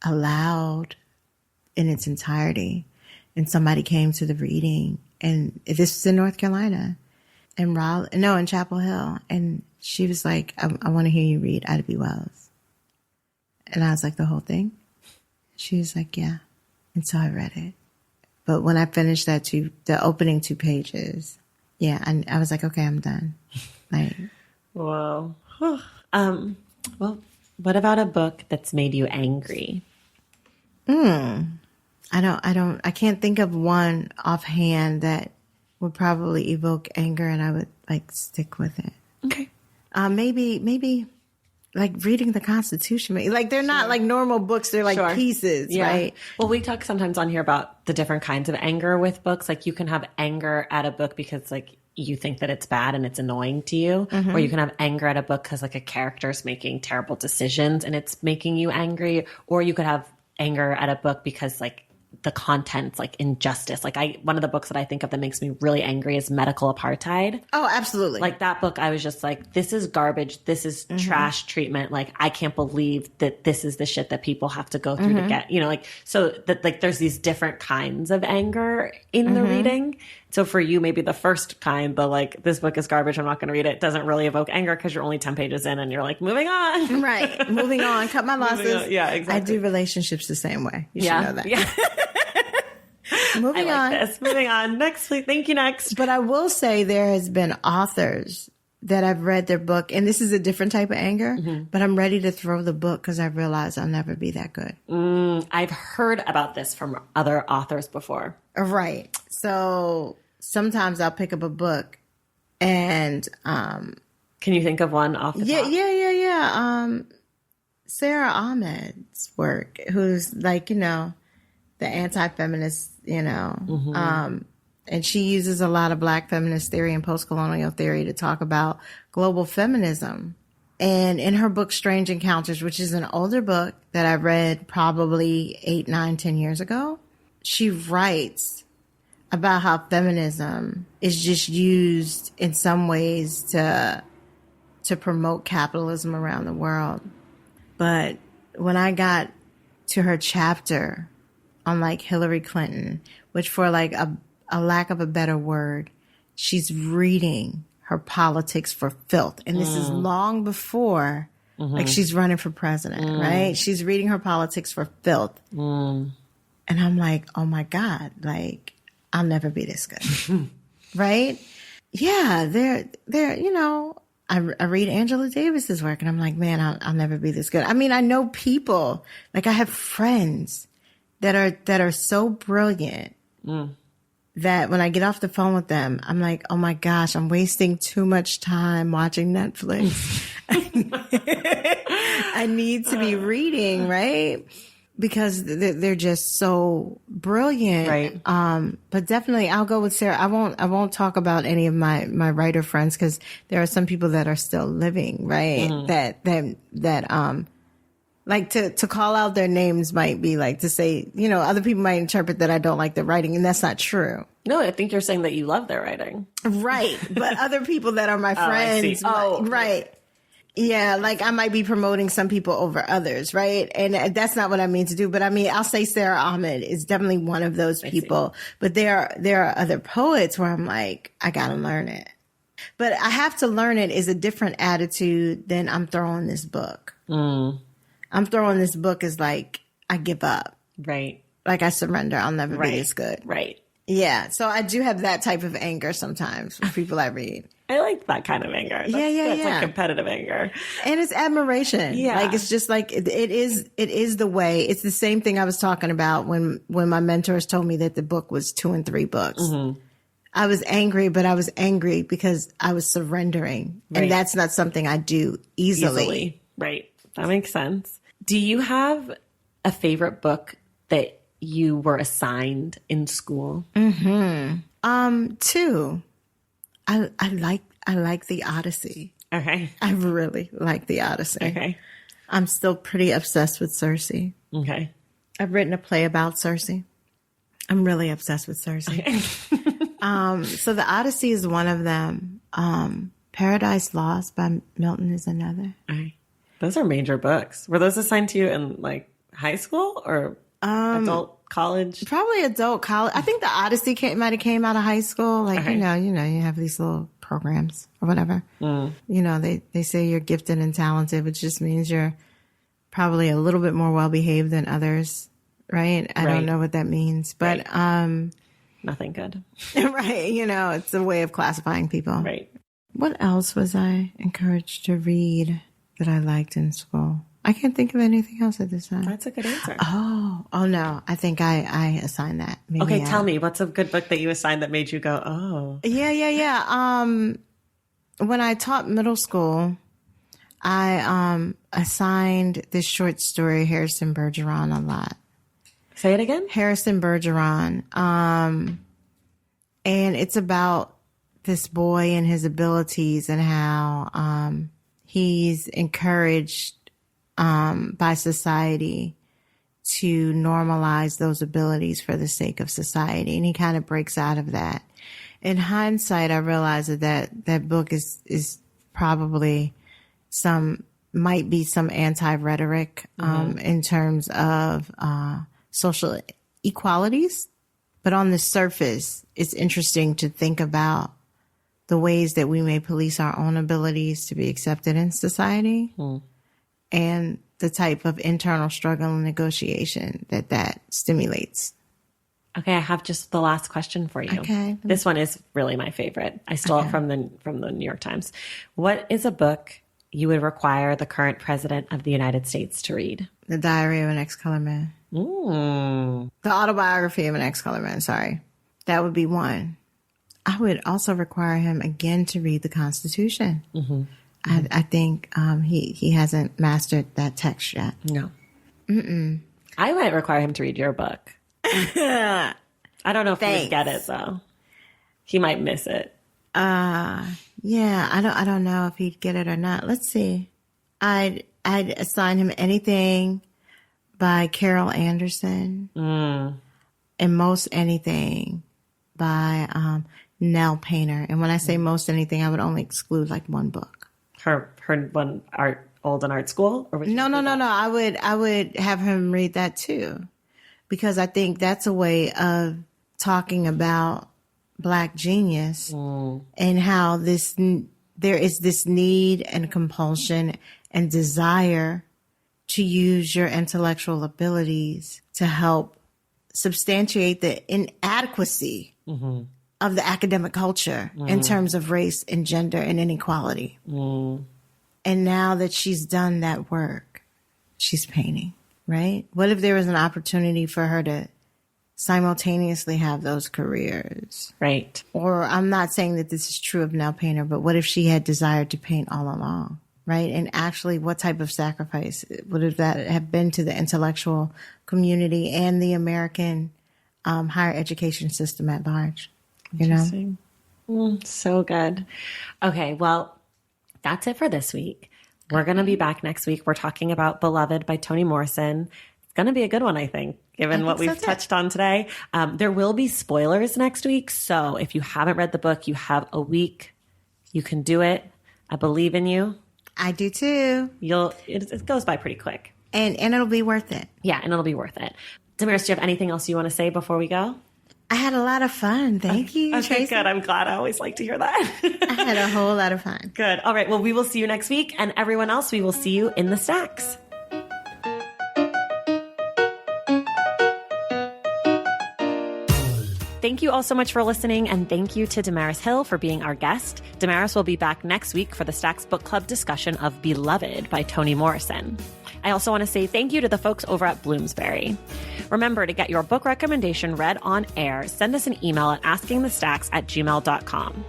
aloud in its entirety. And somebody came to the reading, and this was in North Carolina, in Chapel Hill. And she was like, I want to hear you read Ida B. Wells. And I was like, the whole thing? She was like, yeah. And so I read it. But when I finished the opening 2 pages, and I was like, okay, I'm done. Like, whoa. Well, what about a book that's made you angry? I can't think of one offhand that would probably evoke anger, and I would like stick with it. Okay. Maybe like reading the Constitution. Like they're not like normal books. They're like pieces, right? Well, we talk sometimes on here about the different kinds of anger with books. Like you can have anger at a book because like you think that it's bad and it's annoying to you, or you can have anger at a book because like a character is making terrible decisions and it's making you angry, or you could have anger at a book because like the content's like injustice. Like one of the books that I think of that makes me really angry is Medical Apartheid. Oh, absolutely. Like that book, I was just like, this is garbage. This is trash treatment. Like, I can't believe that this is the shit that people have to go through to get, like, so that like there's these different kinds of anger in the reading. So for you, maybe the first kind, the like, this book is garbage, I'm not going to read it, doesn't really evoke anger because you're only 10 pages in and you're like, moving on. Right. Moving on. Cut my losses. Yeah, exactly. I do relationships the same way. You should know that. Yeah. Moving on. Moving on. Next, please. Thank you. Next. But I will say there has been authors that I've read their book, and this is a different type of anger, but I'm ready to throw the book because I realize I'll never be that good. I've heard about this from other authors before. Right. So sometimes I'll pick up a book and... Can you think of one off the top? Yeah. Sarah Ahmed's work, who's like, the anti-feminist, and she uses a lot of Black feminist theory and post-colonial theory to talk about global feminism. And in her book, Strange Encounters, which is an older book that I read probably 8, 9, 10 years ago, she writes about how feminism is just used in some ways to promote capitalism around the world. But when I got to her chapter on like Hillary Clinton, which for like a lack of a better word, she's reading her politics for filth. And this is long before, like, she's running for president, right? She's reading her politics for filth. And I'm like, oh my God, like, I'll never be this good. Right? Yeah, they're, you know, I read Angela Davis's work and I'm like, man, I'll never be this good. I mean, I know people, like, I have friends that are so brilliant that when I get off the phone with them, I'm like, oh my gosh, I'm wasting too much time watching Netflix. I need to be reading, right? Because they're just so brilliant. Right. But definitely I'll go with Sarah. I won't talk about any of my writer friends because there are some people that are still living, right? That like to call out their names might be like to say, you know, other people might interpret that I don't like their writing, and that's not true. No, I think you're saying that you love their writing. Right. But other people that are my friends. Right. Yeah, like I might be promoting some people over others, right? And that's not what I mean to do. But I mean, I'll say Sarah Ahmed is definitely one of those people. But there are other poets where I'm like, I gotta learn it. But I have to learn it is a different attitude than I'm throwing this book. I'm throwing this book as like, I give up. Right. Like I surrender. I'll never be this good. Right. Yeah. So I do have that type of anger sometimes with people I read. I like that kind of anger. That's like competitive anger. And it's admiration. Yeah. Like, it's just like, it is the way. It's the same thing I was talking about when my mentors told me that the book was 2 and 3 books. I was angry, but I was angry because I was surrendering. Right. And that's not something I do easily. Right. That makes sense. Do you have a favorite book that you were assigned in school? 2. I like the Odyssey. Okay. I really like the Odyssey. Okay. I'm still pretty obsessed with Circe. Okay. I've written a play about Circe. I'm really obsessed with Circe. Okay. So the Odyssey is one of them. Paradise Lost by Milton is another. Okay. Those are major books. Were those assigned to you in like high school or adult college? Probably adult college. I think the Odyssey might have came out of high school. Like, you know, you have these little programs or whatever. You know, they say you're gifted and talented, which just means you're probably a little bit more well-behaved than others. Right. I don't know what that means, but, nothing good. Right. You know, it's a way of classifying people. Right. What else was I encouraged to read that I liked in school? I can't think of anything else at this time. That's a good answer. Oh no. I think I assigned that. Maybe okay, tell me, what's a good book that you assigned that made you go, oh? Yeah. When I taught middle school, I assigned this short story, Harrison Bergeron, a lot. Say it again? Harrison Bergeron. And it's about this boy and his abilities and how he's encouraged by society to normalize those abilities for the sake of society. And he kind of breaks out of that. In hindsight, I realized that book is probably might be some anti-rhetoric in terms of social equalities. But on the surface, it's interesting to think about the ways that we may police our own abilities to be accepted in society and the type of internal struggle and negotiation that stimulates. Okay, I have just the last question for you. Okay. This one is really my favorite. I stole it from the New York Times. What is a book you would require the current president of the United States to read? The Diary of an Ex-Colored Man. The autobiography of an ex-colored man, sorry. That would be one. I would also require him again to read the Constitution. I think he hasn't mastered that text yet. No. I might require him to read your book. I don't know if he would get it, though. He might miss it. Yeah, I don't know if he'd get it or not. Let's see. I'd assign him anything by Carol Anderson and most anything by Nell Painter. And when I say most anything, I would only exclude like one book. Her one old and art school? Or No. I would have him read that too, because I think that's a way of talking about Black genius and how there is this need and compulsion and desire to use your intellectual abilities to help substantiate the inadequacy of the academic culture in terms of race and gender and inequality. And now that she's done that work, she's painting, right? What if there was an opportunity for her to simultaneously have those careers? Right. Or I'm not saying that this is true of Nell Painter, but what if she had desired to paint all along, right? And actually, what type of sacrifice would that have been to the intellectual community and the American higher education system at large? You know? So good. Okay, well, that's it for this week. We're going to be back next week. We're talking about Beloved by Toni Morrison. It's going to be a good one, I think, given what we've touched on today. There will be spoilers next week. So if you haven't read the book, you have a week. You can do it. I believe in you. I do too. It goes by pretty quick. And it'll be worth it. Yeah, and it'll be worth it. DaMaris, do you have anything else you want to say before we go? I had a lot of fun. Thank you, Okay, Tracy. good. I'm glad. I always like to hear that. I had a whole lot of fun. Good. All right. Well, we will see you next week. And everyone else, we will see you in the stacks. Thank you all so much for listening, and thank you to DaMaris Hill for being our guest. DaMaris will be back next week for the Stacks Book Club discussion of Beloved by Toni Morrison. I also want to say thank you to the folks over at Bloomsbury. Remember, to get your book recommendation read on air, send us an email at askingthestacks@gmail.com.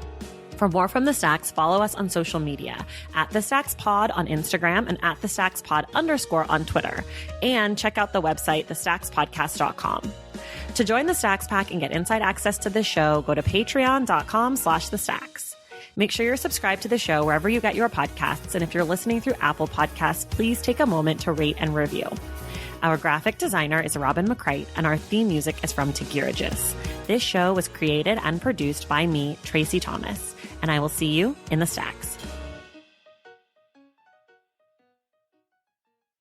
For more from The Stacks, follow us on social media at The Stacks Pod on Instagram and at The Stacks Pod _ on Twitter. And check out the website, thestackspodcast.com. To join the Stacks Pack and get inside access to the show, go to patreon.com/thestacks. Make sure you're subscribed to the show wherever you get your podcasts. And if you're listening through Apple Podcasts, please take a moment to rate and review. Our graphic designer is Robin McCrite, and our theme music is from Tegirigis. This show was created and produced by me, Tracy Thomas, and I will see you in the Stacks.